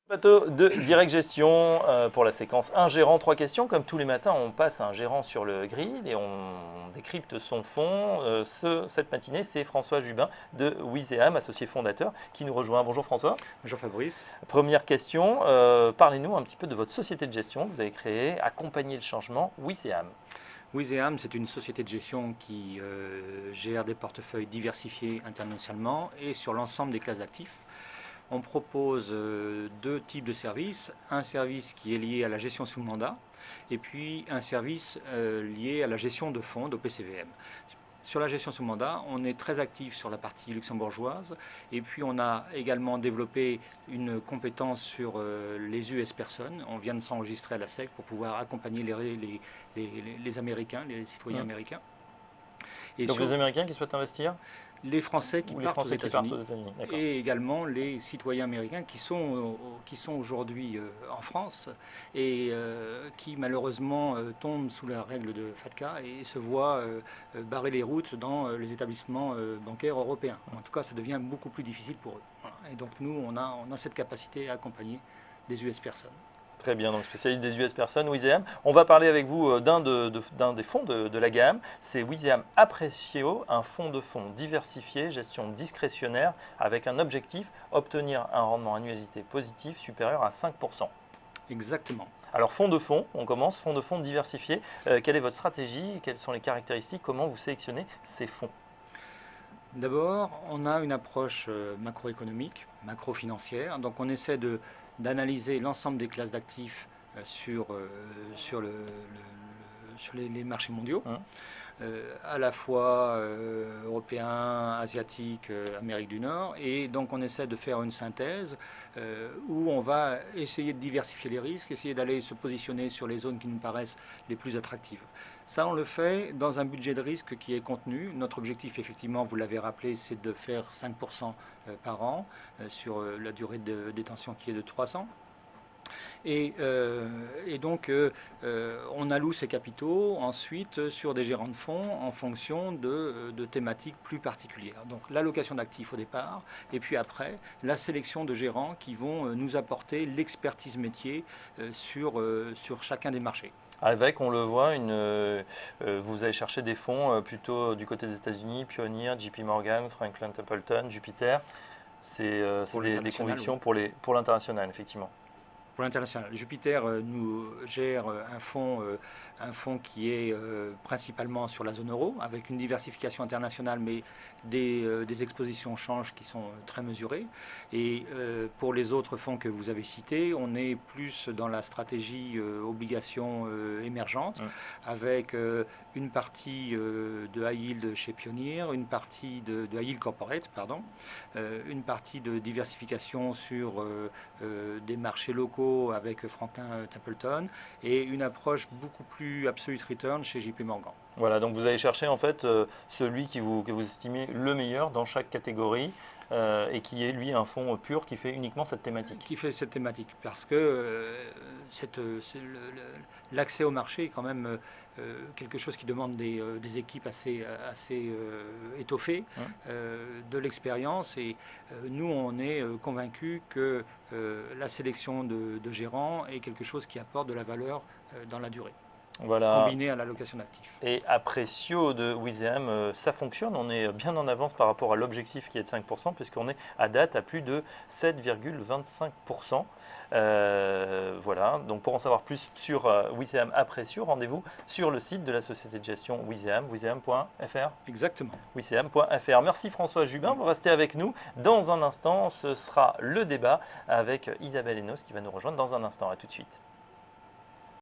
Plateau de Direct Gestion pour la séquence un gérant, 3 questions. Comme tous les matins, on passe un gérant sur le grill et on décrypte son fonds. Cette matinée, c'est François Jubin de Wizeam, associé fondateur, qui nous rejoint. Bonjour François. Bonjour Fabrice. Première question, parlez-nous un petit peu de votre société de gestion que vous avez créée, Accompagner le changement, Wizeam. Wizeam, c'est une société de gestion qui gère des portefeuilles diversifiés internationalement et sur l'ensemble des classes d'actifs. On propose deux types de services, un service qui est lié à la gestion sous mandat et puis un service lié à la gestion de fonds d'OPCVM. Sur la gestion sous mandat, on est très actif sur la partie luxembourgeoise et puis on a également développé une compétence sur les US personnes. On vient de s'enregistrer à la SEC pour pouvoir accompagner les Américains, les citoyens américains. Et donc les Américains qui souhaitent investir ? Les Français qui partent aux États-Unis et également les citoyens américains qui sont aujourd'hui en France et qui malheureusement tombent sous la règle de FATCA et se voient barrer les routes dans les établissements bancaires européens. En tout cas, ça devient beaucoup plus difficile pour eux. Voilà. Et donc nous, on a cette capacité à accompagner des US personnes. Très bien, donc spécialiste des US personnes, Wizeam. On va parler avec vous d'un des fonds de la gamme. C'est Wizeam Apprecio, un fonds de fonds diversifié, gestion discrétionnaire, avec un objectif, obtenir un rendement annualisé positif supérieur à 5%. Exactement. Alors fonds de fonds, on commence, fonds de fonds diversifié. Quelle est votre stratégie? Quelles sont les caractéristiques? Comment vous sélectionnez ces fonds? D'abord, on a une approche macroéconomique, macro-financière. Donc on essaie d'analyser l'ensemble des classes d'actifs sur les marchés mondiaux, à la fois européens, asiatiques, Amérique du Nord. Et donc on essaie de faire une synthèse où on va essayer de diversifier les risques, essayer d'aller se positionner sur les zones qui nous paraissent les plus attractives. Ça, on le fait dans un budget de risque qui est contenu. Notre objectif, effectivement, vous l'avez rappelé, c'est de faire 5% par an sur la durée de détention qui est de 3 ans. Et donc, on alloue ces capitaux ensuite sur des gérants de fonds en fonction de thématiques plus particulières. Donc, l'allocation d'actifs au départ, et puis après, la sélection de gérants qui vont nous apporter l'expertise métier sur chacun des marchés. Avec, on le voit, vous allez chercher des fonds plutôt du côté des États-Unis, Pioneer, JP Morgan, Franklin Templeton, Jupiter. C'est des convictions oui. pour l'international, effectivement. Pour l'international. Jupiter nous gère un fonds qui est principalement sur la zone euro, avec une diversification internationale, mais des expositions change qui sont très mesurées. Et pour les autres fonds que vous avez cités, on est plus dans la stratégie obligations émergentes, avec une partie de high yield chez Pioneer, une partie de high yield corporate, pardon, une partie de diversification sur des marchés locaux avec Franklin Templeton et une approche beaucoup plus absolute return chez JP Morgan. Voilà, donc vous allez chercher en fait celui que vous estimez le meilleur dans chaque catégorie et qui est lui un fonds pur qui fait uniquement cette thématique. Qui fait cette thématique parce que l'accès au marché est quand même quelque chose qui demande des équipes assez étoffées, de l'expérience et nous on est convaincus que la sélection de gérants est quelque chose qui apporte de la valeur dans la durée. Voilà. Combiné à l'allocation d'actifs. Et Apprecio de Wizeam, ça fonctionne. On est bien en avance par rapport à l'objectif qui est de 5%, puisqu'on est à date à plus de 7,25%. Voilà. Donc pour en savoir plus sur Wizeam Apprecio, rendez-vous sur le site de la société de gestion Wizeam, wizeam.fr. Exactement. Wizeam.fr. Merci François Jubin. Vous restez avec nous. Dans un instant, ce sera le débat avec Isabelle Enos qui va nous rejoindre dans un instant. À tout de suite.